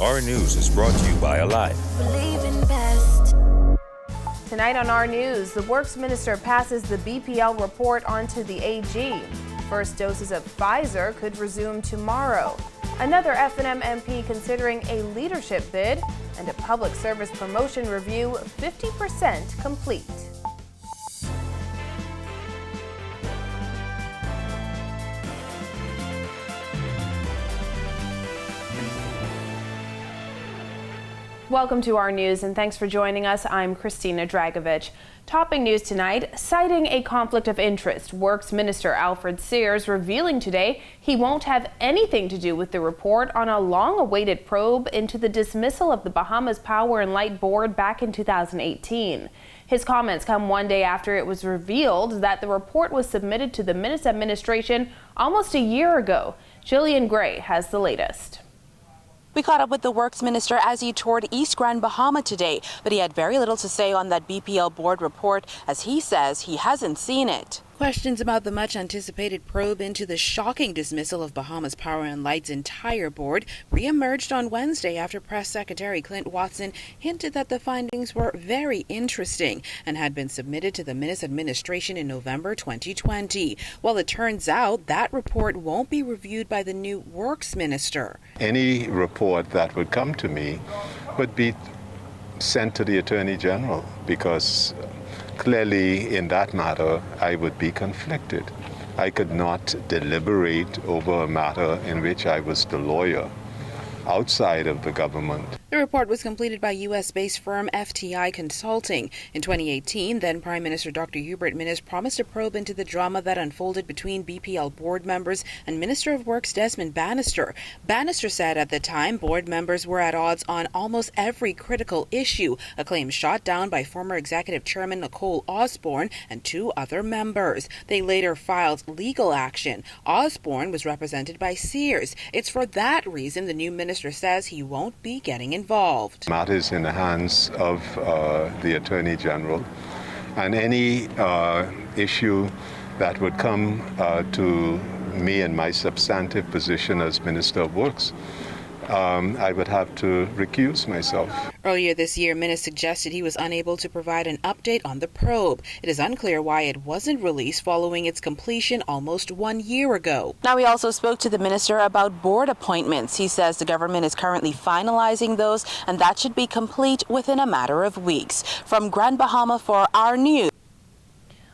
Our News is brought to you by Alive. Believe in best. Tonight on Our News, the Works Minister passes the BPL report onto the AG. First doses of Pfizer could resume tomorrow. Another F&M MP considering a leadership bid, and a public service promotion review 50% complete. Welcome to Our News, and thanks for joining us. I'm Christina Dragovich. Topping news tonight, citing a conflict of interest, Works Minister Alfred Sears revealing today he won't have anything to do with the report on a long-awaited probe into the dismissal of the Bahamas Power and Light Board back in 2018. His comments come one day after it was revealed that the report was submitted to the Minnis administration almost a year ago. Jillian Gray has the latest. We caught up with the Works Minister as he toured East Grand Bahama today, but he had very little to say on that BPL board report, as he says he hasn't seen it. Questions about the much-anticipated probe into the shocking dismissal of Bahamas Power and Light's entire board re-emerged on Wednesday after Press Secretary Clint Watson hinted that the findings were very interesting and had been submitted to the Minnis administration in November 2020. Well, it turns out that report won't be reviewed by the new Works Minister. Any report that would come to me would be sent to the Attorney General, because clearly, in that matter, I would be conflicted. I could not deliberate over a matter in which I was the lawyer outside of the government. The report was completed by U.S.-based firm FTI Consulting. In 2018, then Prime Minister Dr. Hubert Minnis promised a probe into the drama that unfolded between BPL board members and Minister of Works Desmond Bannister. Bannister said at the time board members were at odds on almost every critical issue, a claim shot down by former Executive Chairman Nicole Osborne and two other members. They later filed legal action. Osborne was represented by Sears. It's for that reason the new minister says he won't be getting involved. Matters in the hands of the Attorney General, and any issue that would come to me in my substantive position as Minister of Works, I would have to recuse myself. Earlier this year, Minnis suggested he was unable to provide an update on the probe. It is unclear why it wasn't released following its completion almost 1 year ago. Now, we also spoke to the minister about board appointments. He says the government is currently finalizing those, and that should be complete within a matter of weeks. From Grand Bahama for Our News.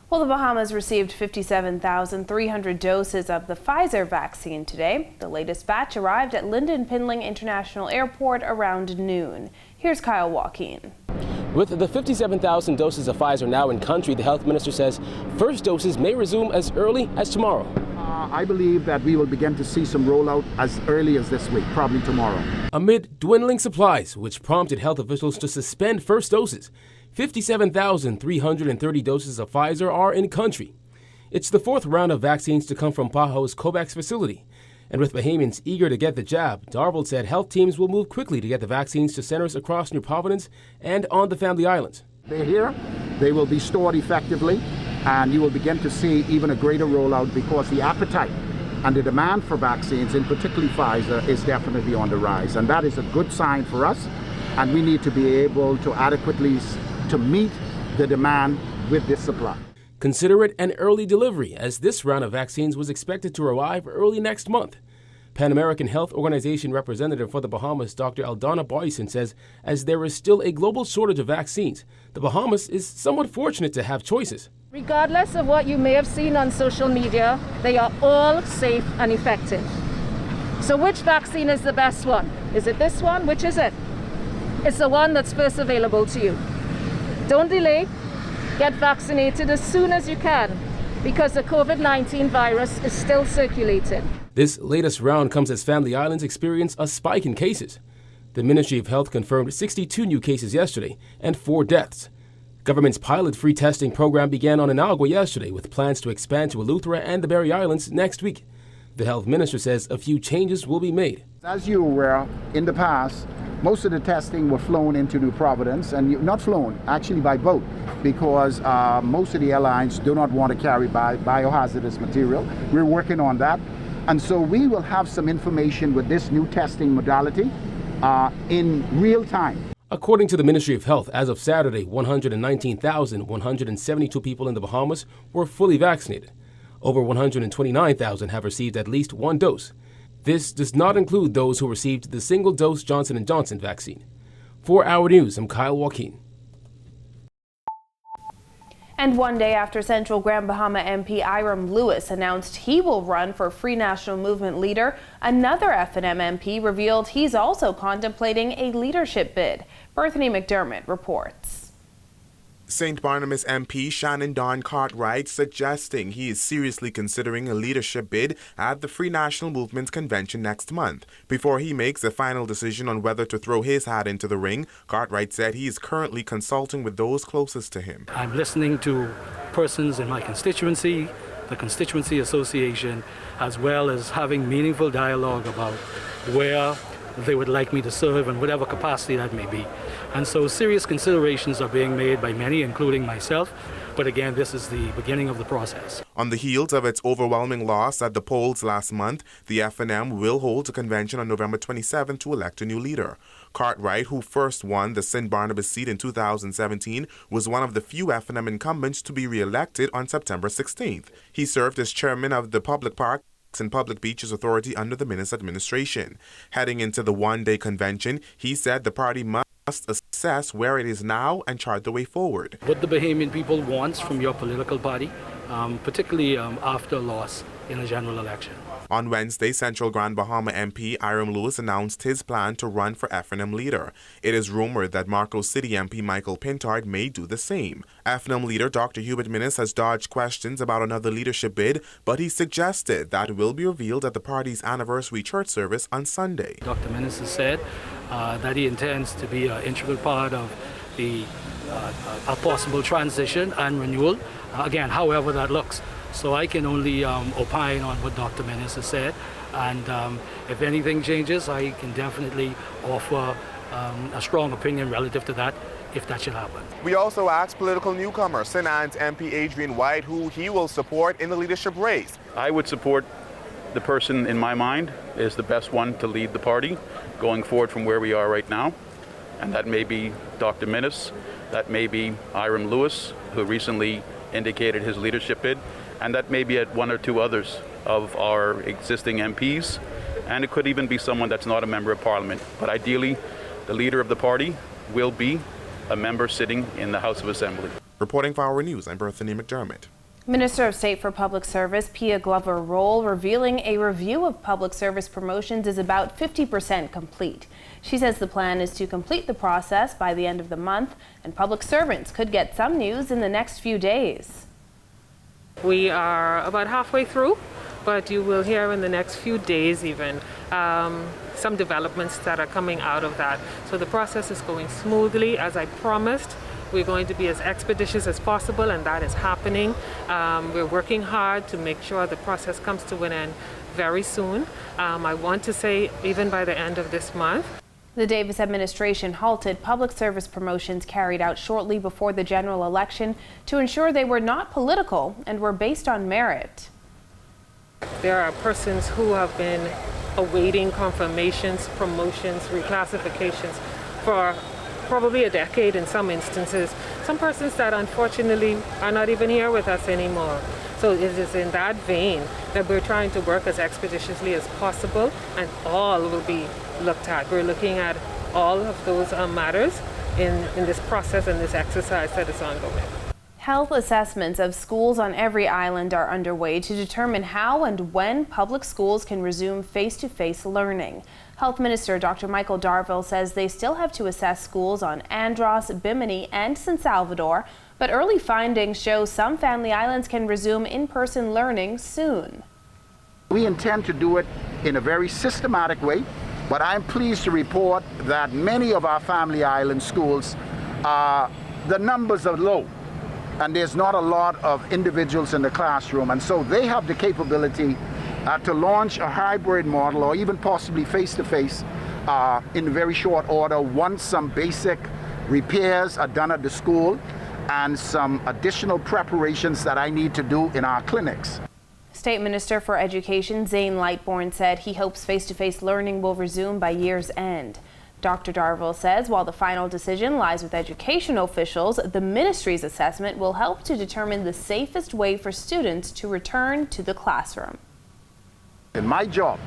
Well, the Bahamas received 57,300 doses of the Pfizer vaccine today. The latest batch arrived at Lynden Pinling International Airport around noon. Here's Kyle Joaquin. With the 57,000 doses of Pfizer now in country, the health minister says first doses may resume as early as tomorrow. I believe that we will begin to see some rollout as early as this week, probably tomorrow. Amid dwindling supplies, which prompted health officials to suspend first doses, 57,330 doses of Pfizer are in country. It's the fourth round of vaccines to come from Paho's COVAX facility. And with Bahamians eager to get the jab, Darvold said health teams will move quickly to get the vaccines to centers across New Providence and on the Family Islands. They're here, they will be stored effectively, and you will begin to see even a greater rollout because the appetite and the demand for vaccines, in particularly Pfizer, is definitely on the rise. And that is a good sign for us, and we need to be able to adequately to meet the demand with this supply. Consider it an early delivery, as this round of vaccines was expected to arrive early next month. Pan American Health Organization representative for the Bahamas, Dr. Aldana Boyson, says as there is still a global shortage of vaccines, the Bahamas is somewhat fortunate to have choices. Regardless of what you may have seen on social media, they are all safe and effective. So which vaccine is the best one? Is it this one? Which is it? It's the one that's first available to you. Don't delay. Get vaccinated as soon as you can, because the COVID-19 virus is still circulating. This latest round comes as Family Islands experience a spike in cases. The Ministry of Health confirmed 62 new cases yesterday and 4 deaths. Government's pilot-free testing program began on Inagua yesterday, with plans to expand to Eleuthera and the Berry Islands next week. The health minister says a few changes will be made. As you were aware, in the past, most of the testing were flown into New Providence, and not flown, actually by boat, because most of the airlines do not want to carry biohazardous material. We're working on that. And so we will have some information with this new testing modality in real time. According to the Ministry of Health, as of Saturday, 119,172 people in the Bahamas were fully vaccinated. Over 129,000 have received at least one dose. This does not include those who received the single-dose Johnson & Johnson vaccine. For Our News, I'm Kyle Joaquin. And one day after Central Grand Bahama MP Iram Lewis announced he will run for Free National Movement leader, another F&M MP revealed he's also contemplating a leadership bid. Bethany McDermott reports. St. Barnabas MP Shannon Don Cartwright suggesting he is seriously considering a leadership bid at the Free National Movement's convention next month. Before he makes a final decision on whether to throw his hat into the ring, Cartwright said he is currently consulting with those closest to him. I'm listening to persons in my constituency, the Constituency Association, as well as having meaningful dialogue about where they would like me to serve in whatever capacity that may be. And so serious considerations are being made by many, including myself. But again, this is the beginning of the process. On the heels of its overwhelming loss at the polls last month, the F&M will hold a convention on November 27 to elect a new leader. Cartwright, who first won the St. Barnabas seat in 2017, was one of the few F&M incumbents to be re-elected on September 16th. He served as chairman of the Public Parks and Public Beaches Authority under the Minnis administration. Heading into the one-day convention, he said the party must assess where it is now and chart the way forward. What the Bahamian people wants from your political party, particularly after a loss in a general election. On Wednesday, Central Grand Bahama MP Iram Lewis announced his plan to run for F&M leader. It is rumored that Marcos City MP Michael Pintard may do the same. F&M leader Dr. Hubert Minnis has dodged questions about another leadership bid, but he suggested that will be revealed at the party's anniversary church service on Sunday. Dr. Minnis has said that he intends to be an integral part of a possible transition and renewal, again, however that looks. So I can only opine on what Dr. Minnis has said, and if anything changes, I can definitely offer a strong opinion relative to that, if that should happen. We also asked political newcomer St. Anne's MP Adrian White who he will support in the leadership race. I would support the person in my mind is the best one to lead the party going forward from where we are right now, and that may be Dr. Minnis, that may be Iram Lewis, who recently indicated his leadership bid, and that may be at one or two others of our existing MPs, and it could even be someone that's not a member of Parliament. But ideally, the leader of the party will be a member sitting in the House of Assembly. Reporting for Our News, I'm Bethany McDermott. Minister of State for Public Service Pia Glover-Roll revealing a review of public service promotions is about 50% complete. She says the plan is to complete the process by the end of the month, and public servants could get some news in the next few days. We are about halfway through, but you will hear in the next few days even some developments that are coming out of that. So the process is going smoothly, as I promised. We're going to be as expeditious as possible, and that is happening. We're working hard to make sure the process comes to an end very soon. I want to say even by the end of this month. The Davis administration halted public service promotions carried out shortly before the general election to ensure they were not political and were based on merit. There are persons who have been awaiting confirmations, promotions, reclassifications for probably a decade in some instances. Some persons that unfortunately are not even here with us anymore. So it is in that vein that we're trying to work as expeditiously as possible, and all will be looked at. We're looking at all of those matters in this process and this exercise that is ongoing. Health assessments of schools on every island are underway to determine how and when public schools can resume face-to-face learning. Health Minister Dr. Michael Darville says they still have to assess schools on Andros, Bimini, and San Salvador, but early findings show some family islands can resume in-person learning soon. We intend to do it in a very systematic way, but I'm pleased to report that many of our family island schools, the numbers are low, and there's not a lot of individuals in the classroom, and so they have the capability to launch a hybrid model or even possibly face-to-face in very short order once some basic repairs are done at the school and some additional preparations that I need to do in our clinics. State Minister for Education Zane Lightbourne said he hopes face-to-face learning will resume by year's end. Dr. Darville says while the final decision lies with educational officials, the ministry's assessment will help to determine the safest way for students to return to the classroom. And my job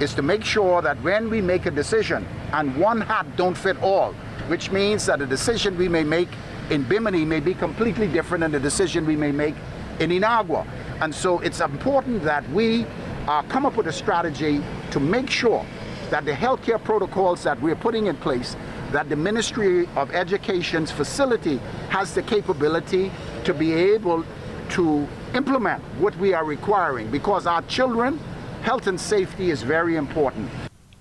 is to make sure that when we make a decision, and one hat don't fit all, which means that a decision we may make in Bimini may be completely different than the decision we may make in Inagua. And so it's important that we come up with a strategy to make sure that the healthcare protocols that we're putting in place, that the Ministry of Education's facility has the capability to be able to implement what we are requiring, because our children, health and safety is very important.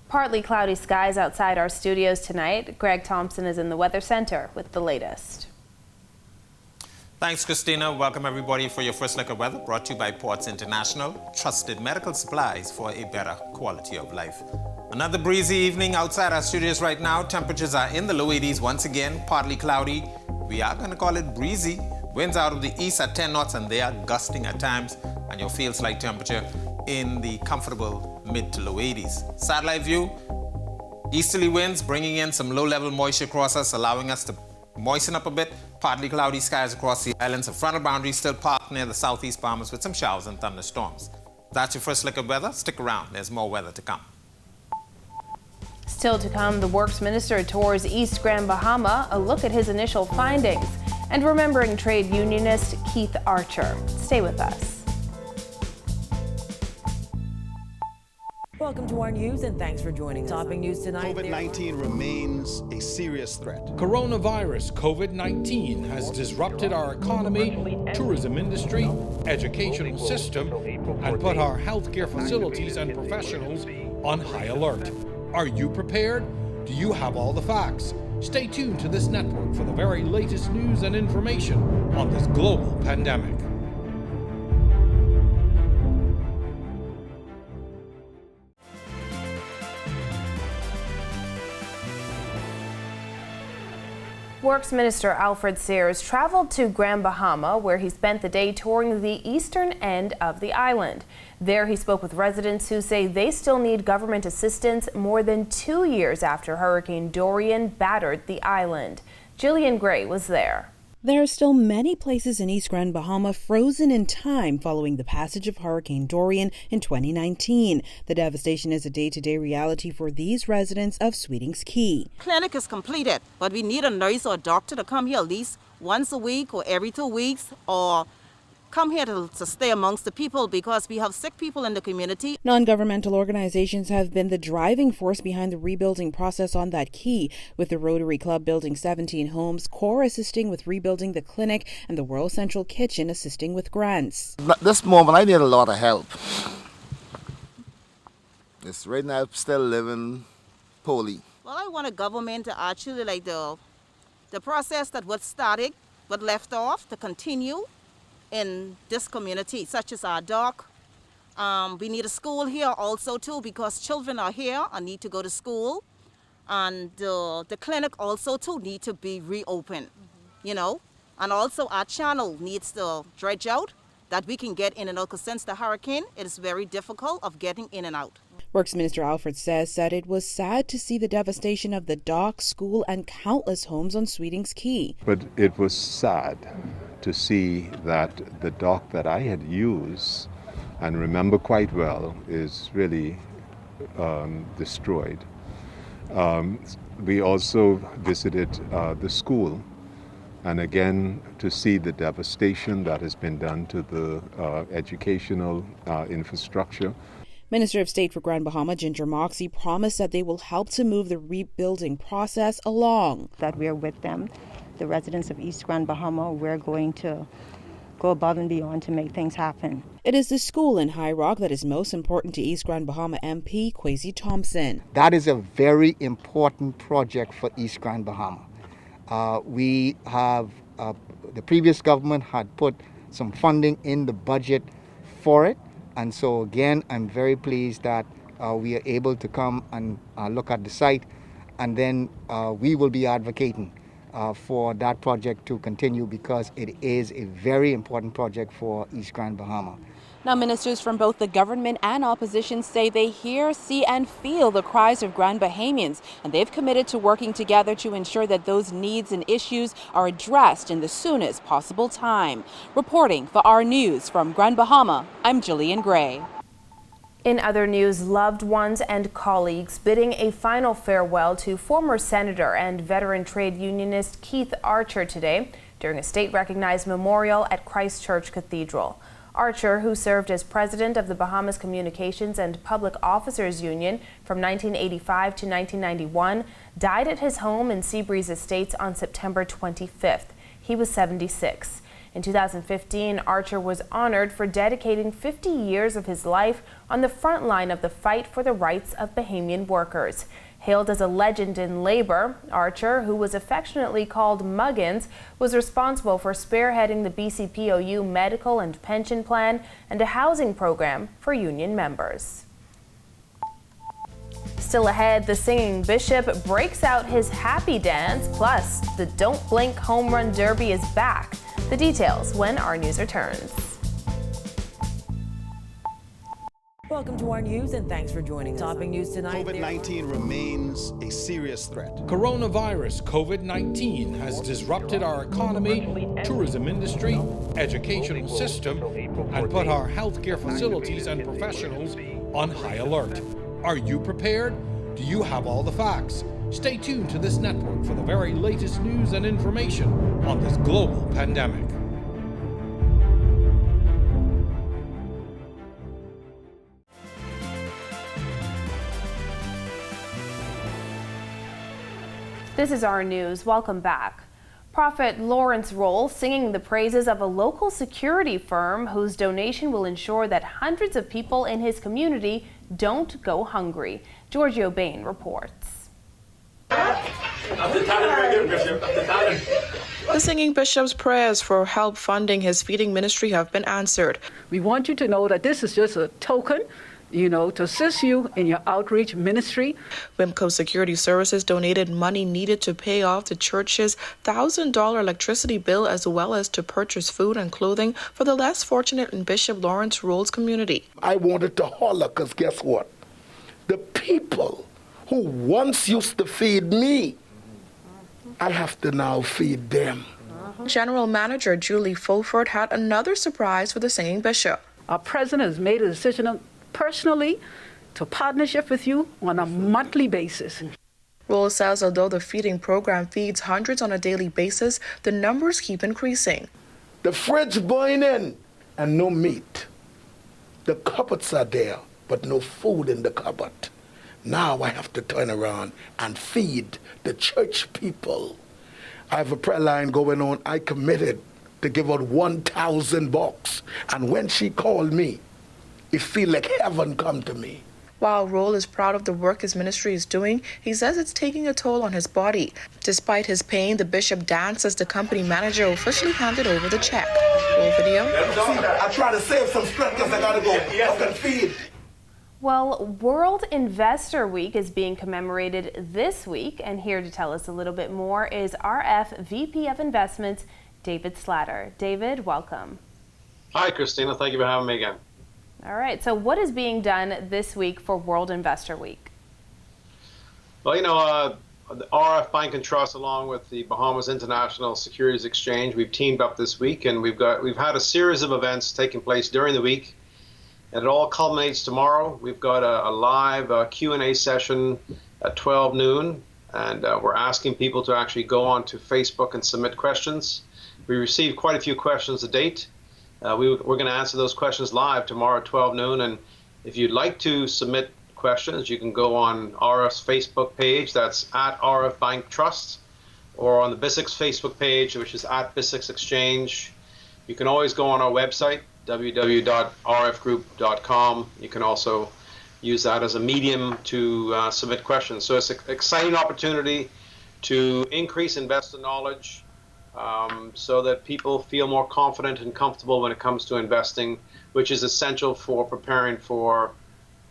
Partly cloudy skies outside our studios tonight. Greg Thompson is in the Weather Center with the latest. Thanks, Christina. Welcome, everybody, for your first look at weather, brought to you by Ports International, trusted medical supplies for a better quality of life. Another breezy evening outside our studios right now. Temperatures are in the low 80s once again, partly cloudy. We are going to call it breezy. Winds out of the east at 10 knots, and they are gusting at times, and you'll feel slight temperature in the comfortable mid to low 80s. Satellite view, easterly winds bringing in some low-level moisture across us, allowing us to moisten up a bit. Partly cloudy skies across the islands. A frontal boundary still parked near the southeast Bahamas with some showers and thunderstorms. That's your first look at weather. Stick around. There's more weather to come. Still to come, the Works Minister tours East Grand Bahama, a look at his initial findings, and remembering trade unionist Keith Archer. Stay with us. Welcome to our news and thanks for joining us. Topping news tonight. COVID-19 remains a serious threat. Coronavirus COVID-19 has disrupted our economy, tourism industry, educational system, and put our healthcare facilities and professionals on high alert. Are you prepared? Do you have all the facts? Stay tuned to this network for the very latest news and information on this global pandemic. Works Minister Alfred Sears traveled to Grand Bahama, where he spent the day touring the eastern end of the island. There he spoke with residents who say they still need government assistance more than 2 years after Hurricane Dorian battered the island. Jillian Gray was there. There are still many places in East Grand Bahama frozen in time following the passage of Hurricane Dorian in 2019. The devastation is a day-to-day reality for these residents of Sweetings Key. Clinic is completed, but we need a nurse or a doctor to come here at least once a week or every 2 weeks, or come here to stay amongst the people, because we have sick people in the community. Non-governmental organizations have been the driving force behind the rebuilding process on that key, with the Rotary Club building 17 homes, CORE assisting with rebuilding the clinic, and the World Central Kitchen assisting with grants. At this moment, I need a lot of help. It's right now still living poorly. Well, I want a government to actually like the process that was started but left off to continue in this community, such as our dock. We need a school here also too, because children are here and need to go to school, and the clinic also too need to be reopened, you know, and also our channel needs to dredge out that we can get in and out, because since the hurricane it is very difficult of getting in and out. Works Minister Alfred said it was sad to see the devastation of the dock, school, and countless homes on Sweetings Key. But it was sad to see that the dock that I had used and remember quite well is really destroyed. We also visited the school, and again to see the devastation that has been done to the educational infrastructure. Minister of State for Grand Bahama, Ginger Moxie, promised that they will help to move the rebuilding process along. That we're with them, the residents of East Grand Bahama. We're going to go above and beyond to make things happen. It is the school in High Rock that is most important to East Grand Bahama MP Kwesi Thompson. That is a very important project for East Grand Bahama. We have, the previous government had put some funding in the budget for it. And so again, I'm very pleased that we are able to come and look at the site, and then we will be advocating for that project to continue, because it is a very important project for East Grand Bahama. Now, ministers from both the government and opposition say they hear, see, and feel the cries of Grand Bahamians, and they've committed to working together to ensure that those needs and issues are addressed in the soonest possible time. Reporting for our news from Grand Bahama, I'm Jillian Gray. In other news, loved ones and colleagues bidding a final farewell to former Senator and veteran trade unionist Keith Archer today during a state-recognized memorial at Christ Church Cathedral. Archer, who served as president of the Bahamas Communications and Public Officers Union from 1985 to 1991, died at his home in Seabreeze Estates on September 25th. He was 76. In 2015, Archer was honored for dedicating 50 years of his life on the front line of the fight for the rights of Bahamian workers. Hailed as a legend in labor, Archer, who was affectionately called Muggins, was responsible for spearheading the BCPOU medical and pension plan and a housing program for union members. Still ahead, the singing bishop breaks out his happy dance, plus the Don't Blink Home Run Derby is back. The details when our news returns. Welcome to our news and thanks for joining us. Topping news tonight. COVID-19 remains a serious threat. Coronavirus COVID-19 has disrupted our economy, tourism industry, educational system, and put our healthcare facilities and professionals on high alert. Are you prepared? Do you have all the facts? Stay tuned to this network for the very latest news and information on this global pandemic. This is our news. Welcome back. Prophet Lawrence Roll singing the praises of a local security firm whose donation will ensure that hundreds of people in his community don't go hungry. Giorgio Bain reports. The singing bishop's prayers for help funding his feeding ministry have been answered. We want you to know that this is just a token, to assist you in your outreach ministry. Wimco Security Services donated money needed to pay off the church's $1,000 electricity bill, as well as to purchase food and clothing for the less fortunate in Bishop Lawrence Roll's community. I wanted to holler because guess what? The people who once used to feed me, I have to now feed them. General Manager Julie Fulford had another surprise for the singing bishop. Our president has made a decision personally to partnership with you on a monthly basis. Roll says although the feeding program feeds hundreds on a daily basis, the numbers keep increasing. The fridge burning and no meat. The cupboards are there, but no food in the cupboard. Now I have to turn around and feed the church people. I have a prayer line going on. I committed to give out 1,000 bucks. And when she called me, it feel like heaven come to me. While Roll is proud of the work his ministry is doing, he says it's taking a toll on his body. Despite his pain, the bishop danced as the company manager officially handed over the check. Roll video. I try to save some strength because I gotta go. I can feed. Well, World Investor Week is being commemorated this week, and here to tell us a little bit more is RF VP of Investments, David Slatter. David, welcome. Hi, Christina. Thank you for having me again. All right. So what is being done this week for World Investor Week? Well, the RF Bank and Trust, along with the Bahamas International Securities Exchange, we've teamed up this week, and we've had a series of events taking place during the week. And it all culminates tomorrow. We've got a live Q&A session at 12 noon, and we're asking people to actually go on to Facebook and submit questions. We received quite a few questions to date. We're going to answer those questions live tomorrow at 12 noon. And if you'd like to submit questions, you can go on RF's Facebook page, that's at RF Bank Trust, or on the BISX Facebook page, which is at BISX Exchange. You can always go on our website, www.rfgroup.com. You can also use that as a medium to submit questions. So it's an exciting opportunity to increase investor knowledge so that people feel more confident and comfortable when it comes to investing, which is essential for preparing for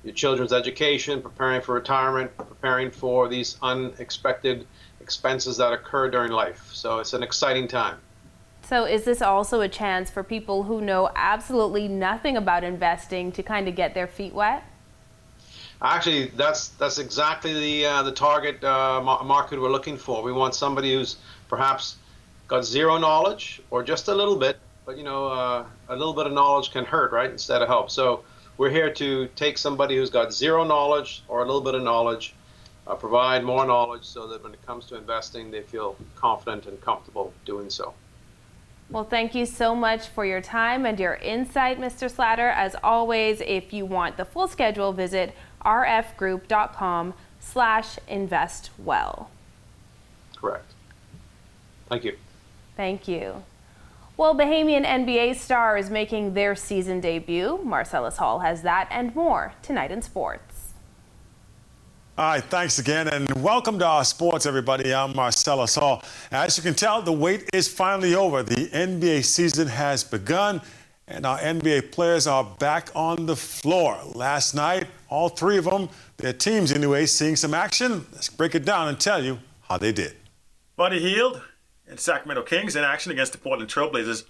your children's education, preparing for retirement, preparing for these unexpected expenses that occur during life. So it's an exciting time. So is this also a chance for people who know absolutely nothing about investing to kind of get their feet wet? Actually, that's exactly the target market we're looking for. We want somebody who's perhaps got zero knowledge or just a little bit, but a little bit of knowledge can hurt, right, instead of help. So we're here to take somebody who's got zero knowledge or a little bit of knowledge, provide more knowledge so that when it comes to investing, they feel confident and comfortable doing so. Well, thank you so much for your time and your insight, Mr. Slatter. As always, if you want the full schedule, visit rfgroup.com/investwell. Correct. Thank you. Thank you. Well, Bahamian NBA star is making their season debut. Marcellus Hall has that and more tonight in sports. All right, thanks again, and welcome to our sports, everybody. I'm Marcellus Hall. As you can tell, the wait is finally over. The NBA season has begun, and our NBA players are back on the floor. Last night, all three of them, their teams anyway, seeing some action. Let's break it down and tell you how they did. Buddy Hield and Sacramento Kings in action against the Portland Trailblazers.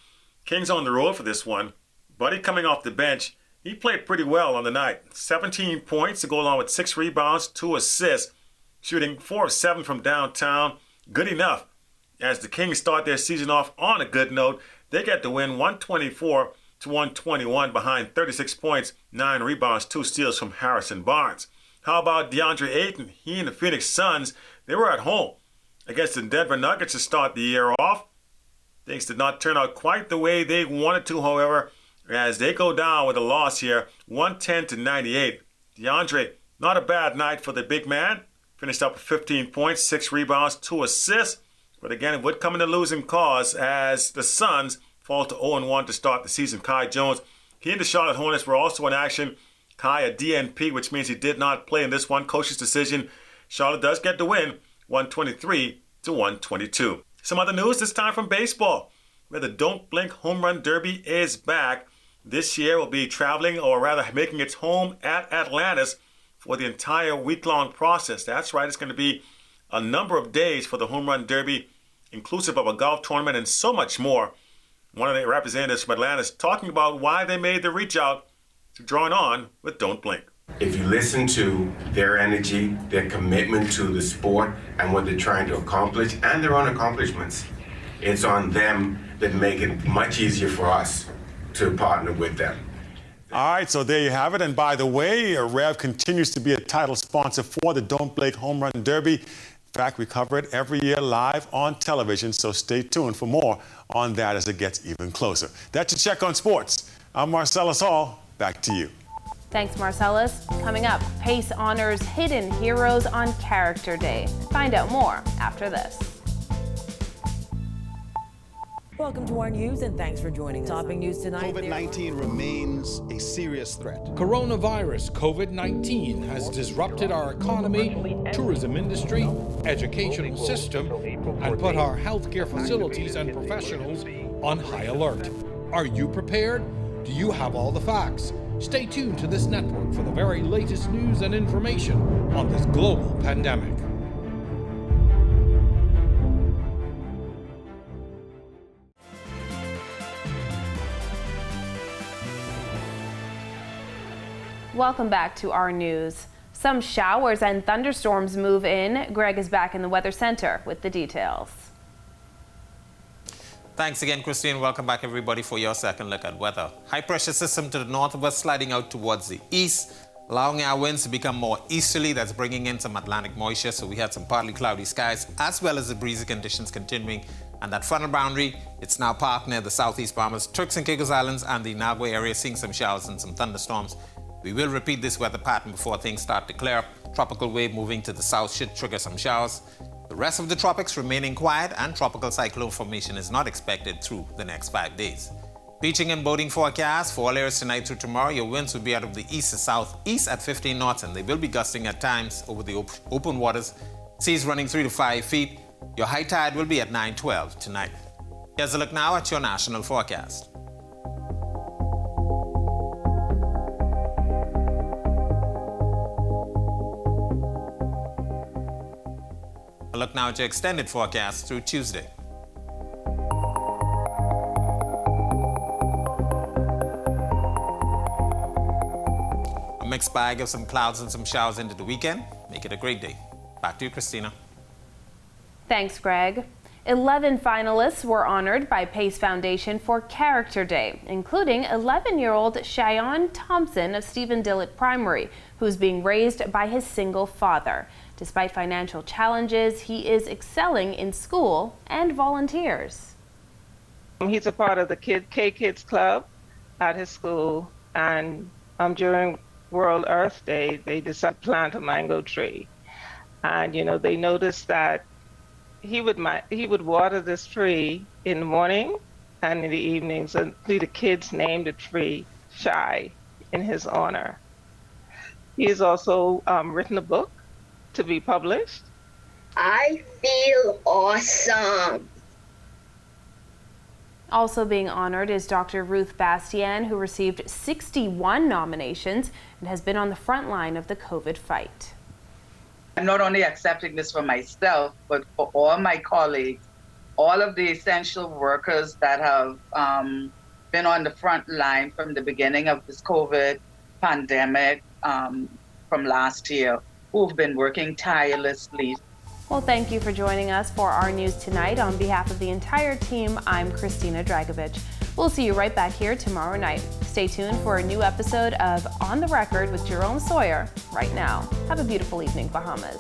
Kings on the road for this one. Buddy coming off the bench. He played pretty well on the night. 17 points to go along with 6 rebounds, 2 assists, shooting 4 of 7 from downtown. Good enough. As the Kings start their season off on a good note, they get the win 124-121 behind 36 points, 9 rebounds, 2 steals from Harrison Barnes. How about DeAndre Ayton? He and the Phoenix Suns, they were at home against the Denver Nuggets to start the year off. Things did not turn out quite the way they wanted to, however, as they go down with a loss here, 110-98. DeAndre, not a bad night for the big man. Finished up with 15 points, 6 rebounds, 2 assists. But again, it would come in a losing cause as the Suns fall to 0-1 to start the season. Kai Jones, he and the Charlotte Hornets were also in action. Kai a DNP, which means he did not play in this one. Coach's decision. Charlotte does get the win, 123-122. Some other news, this time from baseball, where the Don't Blink Home Run Derby is back. This year will be traveling, or rather making its home at Atlantis for the entire week-long process. That's right, it's going to be a number of days for the Home Run Derby, inclusive of a golf tournament and so much more. One of the representatives from Atlantis talking about why they made the reach out to join on with Don't Blink. If you listen to their energy, their commitment to the sport and what they're trying to accomplish and their own accomplishments, it's on them that make it much easier for us to partner with them. All right, so there you have it. And by the way, Rev continues to be a title sponsor for the Don't Blink Home Run Derby. In fact, we cover it every year live on television, so stay tuned for more on that as it gets even closer. That's your check on sports. I'm Marcellus Hall. Back to you. Thanks, Marcellus. Coming up, PACE honors hidden heroes on Character Day. Find out more after this. Welcome to our news and thanks for joining us. Topping news tonight. COVID-19 remains a serious threat. Coronavirus COVID-19 has disrupted our economy, tourism industry, educational system, and put our healthcare facilities and professionals on high alert. Are you prepared? Do you have all the facts? Stay tuned to this network for the very latest news and information on this global pandemic. Welcome back to our news. Some showers and thunderstorms move in. Greg is back in the Weather Center with the details. Thanks again, Christine. Welcome back, everybody, for your second look at weather. High pressure system to the north of us sliding out towards the east, allowing our winds to become more easterly. That's bringing in some Atlantic moisture. So we had some partly cloudy skies, as well as the breezy conditions continuing. And that frontal boundary, it's now parked near the southeast Bahamas, Turks and Caicos Islands, and the Nagua area, seeing some showers and some thunderstorms. We will repeat this weather pattern before things start to clear up. Tropical wave moving to the south should trigger some showers. The rest of the tropics remaining quiet, and tropical cyclone formation is not expected through the next 5 days. Beaching and boating forecast for all areas tonight through tomorrow. Your winds will be out of the east to southeast at 15 knots, and they will be gusting at times over the open waters. Seas running 3 to 5 feet. Your high tide will be at 9:12 tonight. Here's a look now at your national forecast. A look now at your extended forecast through Tuesday. mixed bag of some clouds and some showers into the weekend. Make it a great day. Back to you, Christina. Thanks, Greg. 11 finalists were honored by Pace Foundation for Character Day, including 11-year-old Cheyenne Thompson of Stephen Dillett Primary, who's being raised by his single father. Despite financial challenges, he is excelling in school and volunteers. He's a part of the K-Kids Club at his school, and during World Earth Day, they decided to plant a mango tree. And, you know, they noticed that he would water this tree in the morning and in the evenings, and the kids named the tree Shy in his honor. He has also written a book to be published. I feel awesome. Also being honored is Dr. Ruth Bastian, who received 61 nominations and has been on the front line of the COVID fight. I'm not only accepting this for myself, but for all my colleagues, all of the essential workers that have been on the front line from the beginning of this COVID pandemic from last year, who've been working tirelessly. Well, thank you for joining us for our news tonight. On behalf of the entire team, I'm Christina Dragovich. We'll see you right back here tomorrow night. Stay tuned for a new episode of On the Record with Jerome Sawyer right now. Have a beautiful evening, Bahamas.